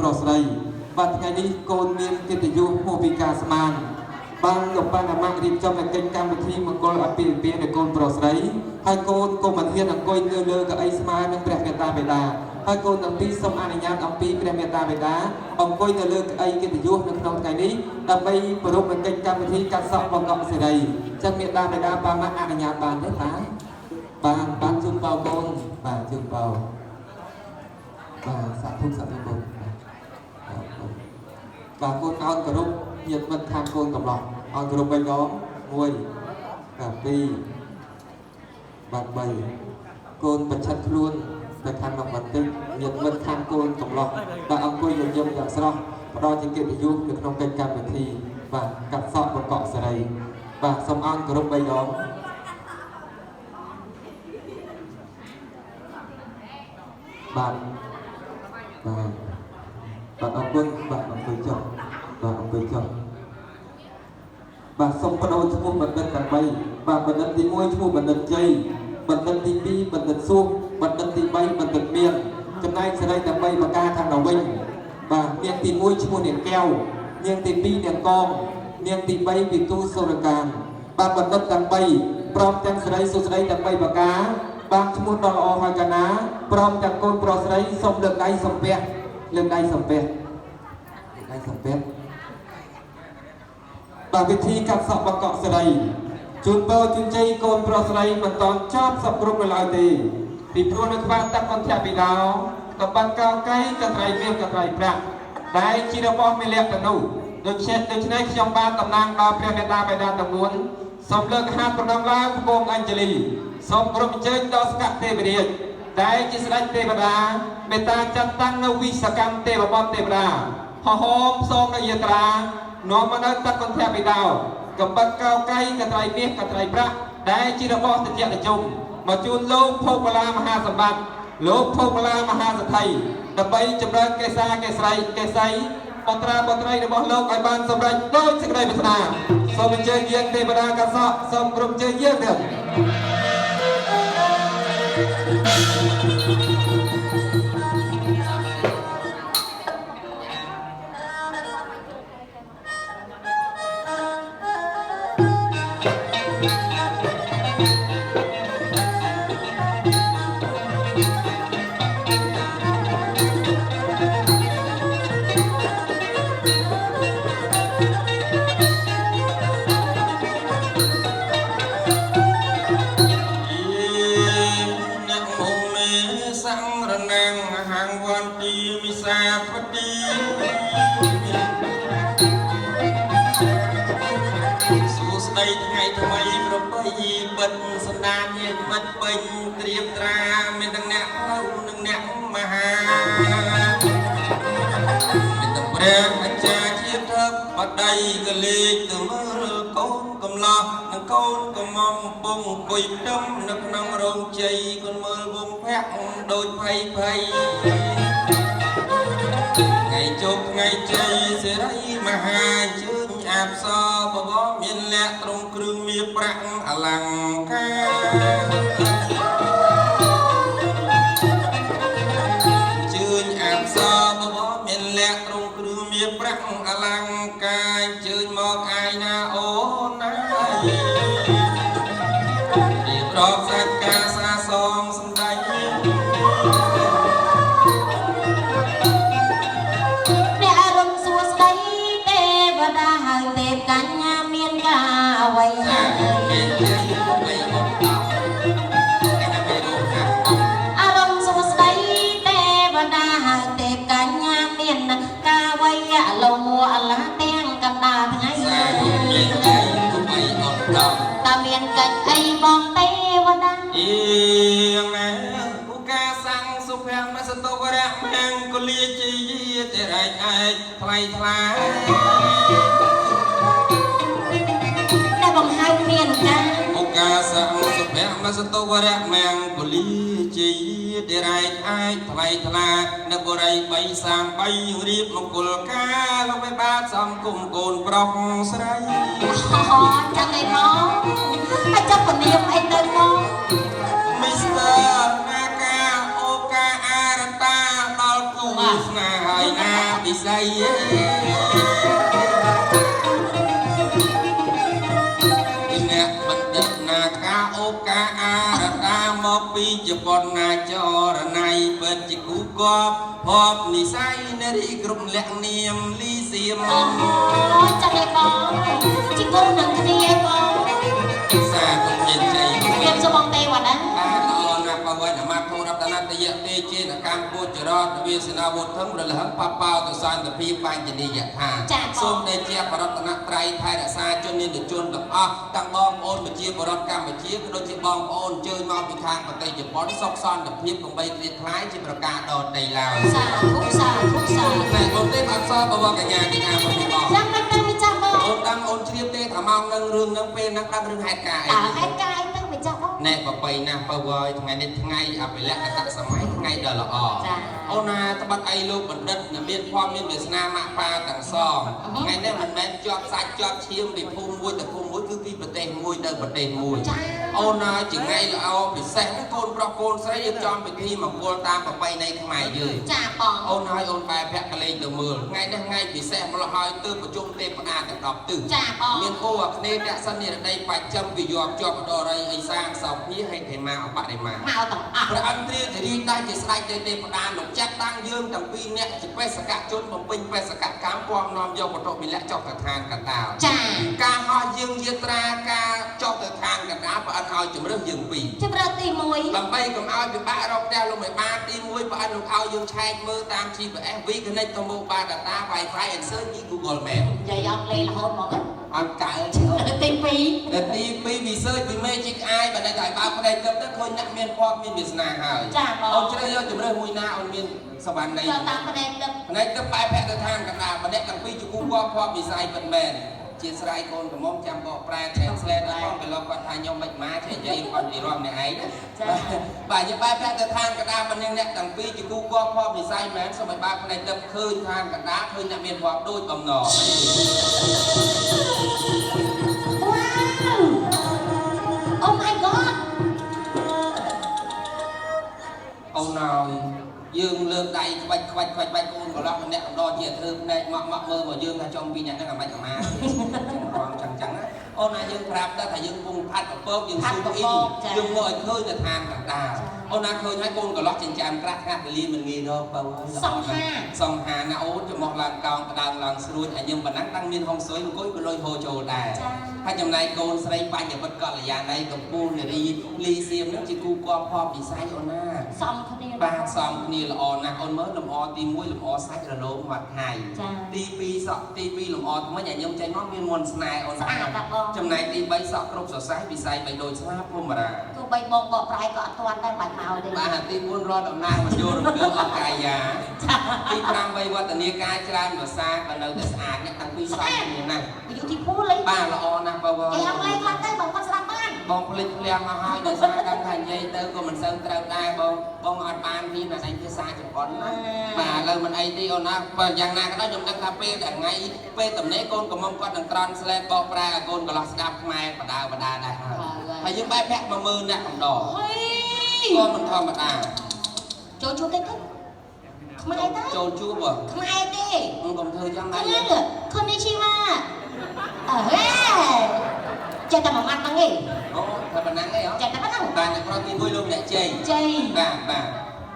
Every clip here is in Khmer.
ប្រុសស្រីបាទថ្ងៃនេះកូនមានកិត្តិយសហួសពីការស្មានបានលោកបានអាម៉ាក់រៀបចំកិច្ចកម្មវិធីមង្គលអាពាហ៍ពិពាហ៍នៃកូនប្រុសស្រីហើយកូនក៏មិនហ៊ានអង្គុយលើកៅអីស្មើនឹងព្រះមេត្តាបិតាហើយកូនទាំងពីរសូមអនុញ្ញាតអំពីព្រះមេត្តាបិតាអង្គុយនៅលើកៅអីកិត្តិយសនៅក្នុងថ្ងៃនេះដើម្បីប្រពៃកិច្ចកម្មវិធីកាត់សក់បង្កក់សេរីចឹងមេត្តាបិតាបានអនុញ្ញាតបានទេបានជូនបោកូនបាទជូនបោបាទសាធុកូនបាទកូនអោនគោរពញាតិមិត្តខាងកូនកំឡោះអោនគោរព3ដង1បាទ2បាទ3កូនប្រឆិតខ្លួនទៅខាងនោះបន្តិចញាតិមិត្តខាងកូនកំឡោះបាទអង្គុយយំយ៉ាងស្រស់ផ្ដល់ជាកិត្តិយសនៅក្នុងកិច្ចកម្មវិធីបាទកាត់សក់បង្កក់សេរីបាទសូមអោនគោរព3ដងបាទអរគុណបាទអង្គុយចុះបាទសូមបដូរឈ្មោះបណ្ឌិតទាំង3បាទបណ្ឌិតទី1ឈ្មោះបណ្ឌិតជ័យបណ្ឌិតទី2បណ្ឌិតសួរបណ្ឌិតទី3បណ្ឌិតមានចំណែកសេរីទាំង3ប្រការខាងដល់វិញបាទនាងទី1ឈ្មោះនាងកែវនាងទី2នាងកងនាងទី3វិទូសុរកានបាទបណ្ឌិតទាំង3ព្រមទាំងសេរីសុស្ដីទាំង3ប្រការបាទឈ្មោះដ៏ល្អហើយកណាព្រមទាំងកូនប្រុសស្រីសូមលើកដៃសំពះបាទវិធីកាត់សក់បង្កក់សេរីជូនពរជូនជ័យកូនប្រុសស្រីមិនតន់ចប់សពគ្រប់នៅឡើយទេពីព្រោះនៅក្បាលទឹកអន្តរពីដោតបាត់កោកៃកត្រៃមាសកត្រៃប្រាក់ដែលជារបស់មេលក្ខណៈដូច្នេះខ្ញុំបានតំណាងដល់ព្រះមេត្តាបិតាទាំង4សូមលើកហាត់ប្រណម្យឡើងពងអញ្ជលីសូមគ្រប់អញ្ជើញដល់ស្កទេវរាជដែលជាស្ដេចទេវតាមេត្តាចាត់តាំងនៅវិសកម្មទេវបុត្រទេវតាហោហមផ្សងនៅយាត្រានាំមកនៅទឹកកន្ធពីដោកំបិតកោកៃកត្រៃមាសកត្រៃប្រាក់ដែលជារបស់តិចតិជុំមកជូនលោកភោគលាមហាសម្បត្តិលោកភោគលាមហាសទ្ធិដើម្បីចម្រើនកេសាកេស្រីកេសីបត្រាបត្រីរបស់លោកឲ្យបានសម្រេចដោយសេចក្តីប្រាថ្នាសូមអញ្ជើញយាងទេវតាកាសក់សូមគ្រប់ជើញយាងទៀតសណ្ដានញាតិមិត្តពេញត្រៀមត្រាមានទាំងអ្នកផ្លូវនិងអ្នកមហាមានទាំងព្រះអាចារ្យជាធិបតីក៏លេខទៅមើលកូនកំឡោះនិងកូនកំមុំពុំអង្គុយដុំនៅក្នុងរោងជ័យកូនមើលវងភ័ក្រដូចភ័យថ្ងៃជោគថ្ងៃជ័យសេរីមហាជើញអាផ្សរបបមានលក្ខត្រង់គ្រឿងមាសប្រាក់អលង្ការជើញអាផ្សរបបមានលក្ខត្រង់គ្រឿងមាសប្រាក់អលង្ការជើញមកអាយណាអូនណារៀបរាប់សាច់ការសាសងសម្ដែងកញ្ញាមានការអ្វីអារម្មណ៍សុខស្ដីទេវតាហើយទេកញ្ញាមានការអ្វីលោអឡាទាំងកណ្ដាលថ្ងៃតើមានកិច្ចអីបងទេវតាអៀងណាឧកាសាំងសុភមសតវរៈមង្គលាជាយាតិរែកឯកថ្លៃថ្លាបង្ហាញមានការឱកាសសុភមសតវរៈមង្គលាជាតិរែកឯកថ្លៃថ្លានៅបុរី333រៀបមង្គលការលោកមេបាទសំគុំកូនប្រុសស្រីអូចាំអីមកអាចចាប់ពនាមអីទៅមកមីស្ទ័រនាការអូកាអារតាដល់គូស្នេហ៍ហើយណា ពិស័យអ្នកបណ្ឌិតនាការអូកាអារតាមកពីជប៉ុនណាចរណៃពិតជាគូកបភពនិស័យនារីគ្រប់លក្ខនាមលីសៀមអូចាស់ឯបងជីកូននឹងគ្នាឯបងសាទុំមានជ័យខ្ញុំសូមបងទេវត្តណាល្អណាស់បើវិញអាមាធរតនតយៈទេជាកម្មពុចរតវាសនាវុធំរលហឹងបបោទសន្តភាពបញ្ញនីយថាសូមដែលជាបរតនត្រ័យថែរក្សាជននិន្ទជនទាំងអស់ទាំងបងប្អូនប្រជាពលរដ្ឋកម្ពុជាក៏ដូចជាបងប្អូនជើញមកពីខាងប្រទេសជប៉ុនសុខសន្តិភាពកុំបីគ្រៀតខ្លាយជាប្រការដតីឡើយសាធុសាធុសាតែបងទេអត់សបវកញ្ញាទីអាបងបងចាំមិនដឹងមិនចាំបងអូនដឹងអូនជ្រាបទេថាមកនឹងរឿងនឹងពេលហ្នឹងដឹងរឿងហេតុការអីហេតុការអីហ្នឹងមិនចាំបងណែប្របីណាស់បើវយថ្ងៃនេះថ្ងៃអភិលក្ខតសម័យថ្ងៃដ៏ល្អអូនណាត្បិតអីលោកបណ្ឌិតមានភ័ព្វមានវាសនាម៉ាក់ប៉ាទាំងសងថ្ងៃនេះមិនមែនជាប់សាច់ជាប់ឈាមពីភូមិមួយទៅភូមិមួយគឺពីប្រទេសមួយទៅប្រទេសមួយអូនណាជាថ្ងៃល្អពិសេសកូនប្រុសកូនស្រីរៀបចំពិធីមង្គលតាមប្រពៃណីខ្មែរយើងចាបងអូនហើយអូនបែរភក្តិលេងទៅមើលថ្ងៃនេះថ្ងៃពិសេសម្ល៉េះហើយទើបប្រជុំទេវតាទាំង10ទិសចាបងមានគោអាគ្នេយ៍អ្នកសិននិរដីបច្ចឹមវិយប់ជាប់ដរៃអីសាងសោភាហេធេមាអបរិមាមកទាំងអស់ព្រះអន្ទ្រាជរីដែរជាស្ដេចទេវតាលោកចាត់តាំងយើងទាំងពីរអ្នកជាបេសកជនបំពេញបេសកកម្មពំនាំយកវត្ថុមិលៈចុះទៅឋានកណ្ដាលចាការហោះយើងយាត្រាការចុះទៅឋានកណ្ដាលព្រះអន្ទឲ្យជំរឿនយើងពីរជំរឿនទី1ដើម្បីកុំឲ្យពិបាករកផ្ទះលោកមេបាទី1ព្រះអន្ទលោកឲ្យយើងឆែកមើលតាម GPS V-Connect ទៅមកបា data Wi-Fi and search ពី Google Map និយាយអង់គ្លេសរហូតមកអត់កើទី2ទី2 research ពី Magic Eye បើតែបើផ្នែកទឹកទៅឃើញអ្នកមានភ័ព្វមានវាសនាហើយចាបងអូនជ្រើសយកជំរឿនមួយណាអូនមានសវណ្ណីតាមផ្នែកទឹកផ្នែកទឹកបែបភក្តិឋានកណ្ដាលម្នាក់ទាំងពីរជាគូភ័ព្វវិស័យពិតមែនជាស្រ័យកូនកំមុំចាំបកប្រែ translate ឲ្យផងពីលោកគាត់ថាខ្ញុំមិនមកចេះនិយាយគាត់និយាយរំអ្នកឯងបាទជាបែបភក្តិឋានកណ្ដាលម្នាក់អ្នកទាំងពីរជាគូភ័ព្វវិស័យមែនសូមឲ្យបើផ្នែកទឹកឃើញឋានកណ្ដាលឃើញអ្នកមានភ័ព្វដូចបំណងOh my god អូនហើយយើងលើកដៃខ្វាច់កូនកន្លោះម្នាក់ម្ដងជាធ្វើផ្នែកមកមើលមកយើងថាចំពីអ្នកហ្នឹងអាម៉េចអាម៉ាចឹងណាអូនណាយើងប្រាប់ថាយើងពងផាត់ប្រពកយើងស៊ូអ៊ីនយើងមកឲ្យឃើញទៅឋានកណ្ដាលអូនណាឃើញហើយកូនកន្លោះចិញ្ចាំក្រាស់វេលាមិនងាយរកបើសង្ហាណាអូនចំមកឡើងកោងក្តៅឡើងស្រួចហើយយើងប៉ុណ្ណឹងតាំងមានហុងស៊ុយអង្គុយក៏លុយហូរចូលដែរហើយចំណែកកូនស្រីបញ្ញវត្តកល្យាណីកំពូលនារីលីសៀមហ្នឹងជាគូគប់ភ័ព្វវិស័យអូនណាសំគ្នាបាទសំគ្នាល្អណាស់អូនមើលលំអទី1លំអសាច់រលោងវត្តហៃទី2សក់ទី2លំអថ្មិញឲ្យខ្ញុំចេញមកមានមុនស្នេហ៍អូនស្អាតចំណែកទី3សក់គ្រប់សរសៃវិស័យបីដូចស្លាភូមិរាទោះបីបងបកប្រែក៏អត់ទាន់ដែរបាច់មកទេបាទទី4រត់តំណាងបញ្ចូលរំលើអកាយាទី5វ័យវឌ្ឍនាការច្រើនភាសាក៏នៅតែស្អាតអ្នកទាំងពីរសំគ្នាណាស់យុតិពលលេបាទល្អណាស់បើគេអត់លេងខ្លះទៅបងគាត់ស្ដាប់បានបងភ្លេចភ្លាំងមកហើយដោយសារកម្មថានិយាយទៅក៏មិនសូវត្រូវដែរបងអត់បានមានអានភាសាជប៉ុនណាបាទឥឡូវមិនអីទេអូនណាបើយ៉ាងណាក៏ដោយខ្ញុំដឹងថាពេលតែថ្ងៃពេលតំណេកូនកំមុំគាត់នឹងត្រាន់ស្លេតបកប្រែឲ្យកូនកន្លោះស្ដាប់ខ្មែរបដាដែរហើយយើងបែបភ័ក្រ10000អ្នកកំដរក៏មិនធម្មតាចូលជួបតិចខ្មែរតាចូលជួបខ្មែរទេកុំធ្វើយ៉ាងណាខននេះឈីវ៉ាអើចេះតែមួយម៉ាត់ហ្នឹងឯងអូតែប៉ុណ្ណឹងឯងចេះតែប៉ុណ្ណឹងបាទអ្នកប្រុសទី1លោកអ្នកជ័យបាទ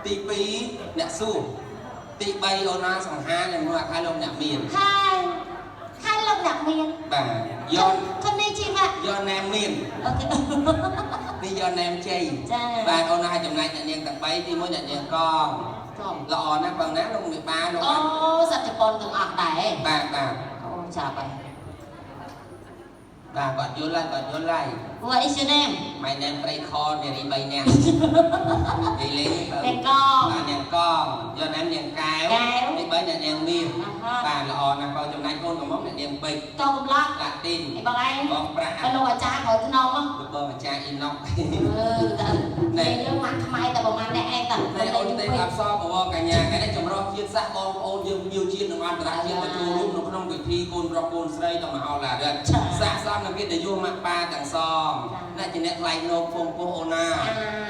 ទី2អ្នកសួរទី3អូនណាសង្ហាអ្នកមួយអាខាលោកអ្នកមានហើយលោកអ្នកមានបាទយកខននេះឈីវ៉ាយកណែមមានអូខេនេះយកណែមជ័យបាទអូនណាចំណែកអ្នកនាងទាំង3ទី1អ្នកនាងកងល្អណាស់បងណាលោកមេបាលោកអូសត្វជប៉ុនទាំងអស់ដែរបាទអូចាប់ហើយបាទគាត់យល់ហើយ What is your name My name ត្រីខនារី3នាក់និយាយលេងនាងកងបាទនាងកងយកនាមនាងកែវទី3អ្នកនាងមាសបាទល្អណាស់បើចំណែកកូនកំមុំអ្នកនាងពេជ្រកូនកំឡោះឡាទីនបងឯងបងប្រាក់លោកអាចារ្យក្រោយខ្នងមកបងអាចារ្យអ៊ីណុកនេះយើងមកខ្មែរតែប្រហែលអ្នកឯងតានេះអូនទេអបសបវរកញ្ញាថ្ងៃនេះចម្រុះជាតិសាសបងប្អូនយើងញៀវជាតិនឹងអន្តរជាតិមកចូលរួម ក្នុងវិធីគូនរកគូនស្រីដល់មហោឡារិទ្ធសាកសមនឹងគេដែលយកម៉ាក់ប៉ាទាំងសំអ្នកជាអ្នកថ្លៃនោមពងពោះអូណា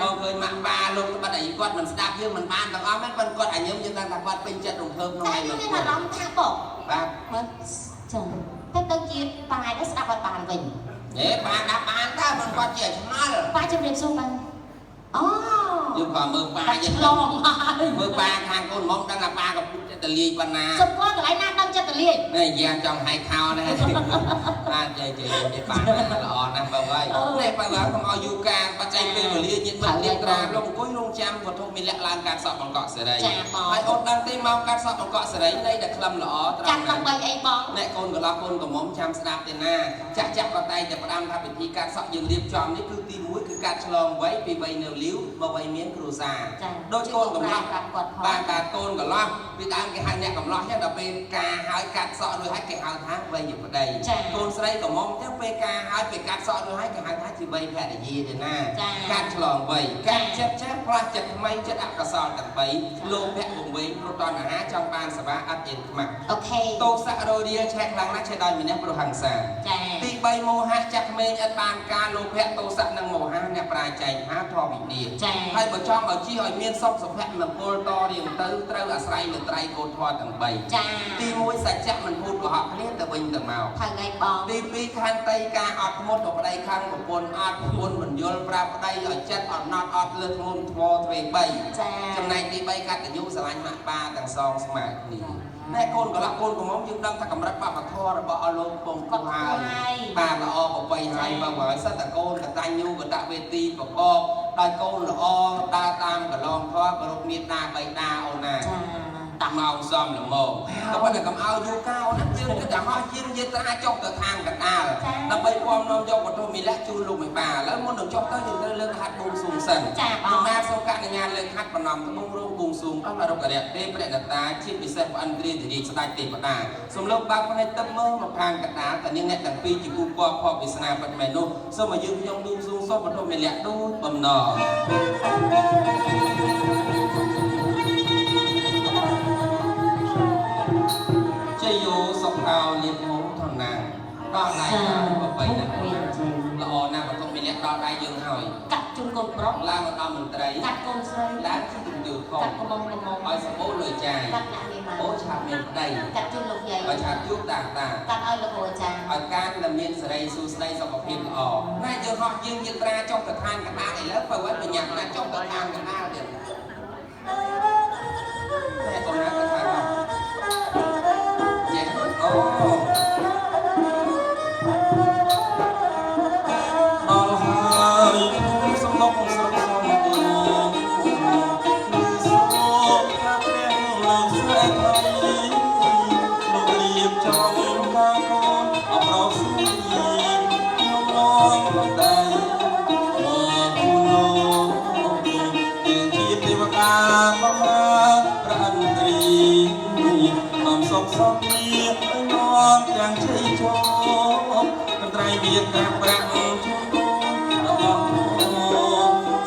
បងឃើញម៉ាក់ប៉ាលោកត្បិតតែគាត់មិនស្ដាប់យើងមិនបានទាំងអស់មែនប៉ុន្តែគាត់អាញឹមយើងដឹងថាគាត់ពេញចិត្តរំភើបក្នុងថ្ងៃនោះគាត់អារម្មណ៍ថាបងបាទមើលចឹងតែទៅជាប៉ាទៅស្ដាប់អត់បានវិញហេប៉ាដាប់បានតើមិនគាត់ជាឆ្ងល់ប៉ាជំរាបសួរបងអូយើងក៏មើលប៉ាយើងឆ្លងហើយមើលប៉ាខាងកូនមុំដឹងថាប៉ាក៏ចិត្តតលាយប៉ុណ្ណាសុំគាត់កន្លែងណាដឹងចិត្តតលាយនេះយ៉ាងចង់ហែកខោណាបាទជ័យប៉ាល្អណាស់បងអើយនេះបើកុំឲ្យយូរការបច្ច័យពេលវេលាញាតិមិត្តអ្នកក្រាលោកអង្គុយរងចាំវត្ថុមានលក្ខឡើងការសក់បង្កក់សេរីហើយអូនដឹងទេមកការសក់បង្កក់សេរីនៃតែក្លឹមល្អត្រង់ចាំដើម្បីអីបងអ្នកកូនកន្លោះកូនកមុំចាំស្ដាប់ទេណាចាក់ក៏តែផ្ដាំថាពិធីការសក់យើងរៀបចំនេះគឺទី1គឺការឆ្លងវ័យពីវ័យនៅលាវមកវ័យមានគ្រួសារដូចកូនកំឡោះបាទកូនកន្លោះពីដើមគេហៅអ្នកកំឡោះចឹងដល់ពេលការហើយកាត់សក់រួចហើយគេហៅថាវ័យជាប្តីកូនស្រីកំមុំចឹងពេលការហើយពេលកាត់សក់រួចហើយគេហៅថាជាវ័យភរិយាទេណាកាត់ឆ្លងវ័យកាត់ចិត្តចេះផ្លាស់ចិត្តថ្មីចិត្តអកុសលទាំង3លោកភៈវង្វេងព្រោះតណ្ហាចង់បានសេវាអត់មានខ្មាស់អូខេតោសៈរោរាឆែកខ្លាំងណាស់ឆែកដោយម្នាក់ប្រហិង្សាទី3មោហៈចាក់ក្មេងអត់បានការលោភៈតោសៈនិងមោហៈអ្នកប្រាជ្ញហៅធម៌វិន័យហើយបើចង់ឲ្យជិះឲ្យមានសុខសុភមង្គលតរៀងទៅត្រូវអាស្រ័យលើត្រៃកោធម៌ទាំង3ទី1សច្ចៈមិនพูดកុហកគ្នាទៅវិញទៅមកហើយឯងបងទី2ខន្តីការអត់ធ្មត់របស់ប្តីខាងប្រពន្ធអត់ប្រពន្ធមិនយល់ប្រាប់ប្តីឲ្យចិត្តអត់ណត់អត់លើធ្ងន់ធ្ងរទ្វេ3ចំណែកទី3កតញ្ញូស្រឡាញ់ម៉ាក់ប៉ាទាំងសងស្មើគ្នាតែកូនកន្លះកូនកំមុំយើងដឹងថាកម្រិតបព្វធម៌របស់អស់លោកពងគាត់ហើយបាទល្អប្របីហើយបើហើយសិតតែកូនកតញ្ញូកតវេទីប្រកបដោយកូនល្អដើរតាមកន្លងធម៌គោរពមេត្តាបៃតាអូនណាតាមមកសំល្មមក៏ប៉ុន្តែកុំឲ្យយូរកោណាយើងគិតតែហោះជាងយាត្រាចុះទៅខាងកណ្ដាលដើម្បីពំនាំយកវត្ថុមីលៈជូនលោកមេបាឥឡូវមុននឹងចុះទៅយើងត្រូវលើកហាត់បួងសួងសិនខ្ញុំបានសូមកញ្ញាលើកហាត់បណ្ដំត្បូងរោងបួងសួងដល់អរុករៈទេព្រះដតាជាពិសេសព្រះអន្តរាជរាជស្ដេចទេវតាសូមលោកបើកភ្នែកទឹកមើលមកខាងកណ្ដាលតើអ្នកទាំងពីរជាគូពណ៌ផកវាសនាពិតមែននោះសូមឲ្យយើងខ្ញុំបួងសួងសូមវត្ថុមីលៈដូចបំណងជយោសុខោលៀបហូថណាដល់ដៃប្របីណាល្អណាស់វត្ថុមីលៈដល់ដៃយើងហើយកាត់ជូនកូនប្រុសឡើងមកដល់មន្ត្រីកាត់កូនស្រីឡើងជូនជំនឿខំកាត់កំងឲ្យសម្បូរលើចាយកាត់អ្នកមានអូឆាប់មានប្តីកាត់ជូនលោកយាយឲ្យឆាប់ជួបតាកាត់ឲ្យលោកអាចារ្យឲ្យការដែលមានសេរីសួស្តីសុខភាពល្អតែយើងហោះយើងយាត្រាចុះទៅឋានកណ្ដាលឥឡូវបើវិញបញ្ញាណាចុះទៅឋានកណ្ដាលទៀតតែកូនណាទៅឋានអូដល់ហើយសំណុកស្រុកសំគូសូមកាប់ទាំងលើស្អែកហើយលោកលៀបចំការកូនអបរោស្រីខ្ញុំឡងមកដៃមកគូលោកយើងជាទេវតាបំរើព្រះអន្តរីនាំសុខសុខនេះនាំទាំងជ័យជោគកន្ត្រៃវាកាប្រាក់ជូនកូនរបស់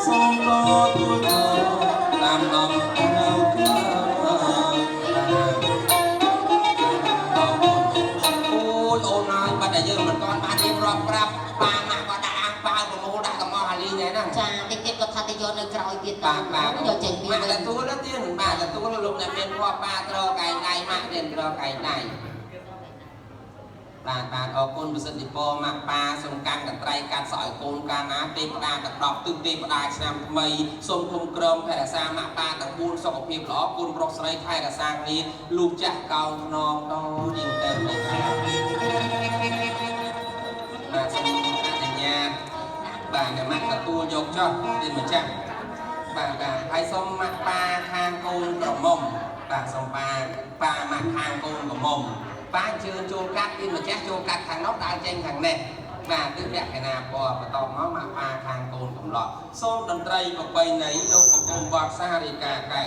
សូមដល់ទូលតាមដំណើរការអូយអូនហើយបាត់តែយើងមិនទាន់បានរៀបរាប់ប្រាប់ប៉ាម៉ាក់ក៏ដាក់អាំងប៉ាប្រមូលដាក់កំងអាលីហ្នឹងចាតិចទៀតក៏ថាទៅយកនៅក្រោយទៀតតាមយកចេញពីម៉ាក់ទទួលទៅទៀតមិនបានទទួលលោកអ្នកមានព្រោះប៉ាត្រកែងដៃម៉ាក់ទៀតត្រកែងដៃបាទអរគុណប្រសិទ្ធិពរម៉ាក់ប៉ាសូមកាន់កន្ត្រៃកាត់សក់ឲ្យកូនកាលណាទេវតាទាំង10ទិសទេវតាឆ្នាំថ្មីសូមគុំក្រមថែរក្សាម៉ាក់ប៉ាទាំង4សុខភាពល្អកូនប្រុសស្រីថែរក្សាគ្នាលូកចាស់កោងខ្នងដល់រៀងទៅនេះបាទសូមអនុញ្ញាតបាទអ្នកម៉ាក់ទទួលយកចុះទីម្ចាស់បាទហើយសូមម៉ាក់ប៉ាខាងកូនក្រមុំបាទសូមប៉ាម៉ាក់ខាងកូនក្រមុំប៉ាជឿចូលកាត់ពីម្ចាស់ចូលកាត់ខាងនោះដើរចេញខាងនេះបាទគឺលក្ខណៈពណ៌បន្តមកម៉ាក់ប៉ាខាងកូនកំឡោះសូមតន្ត្រីប្របីណីលោកកំពុងវត្តសារិកាកែ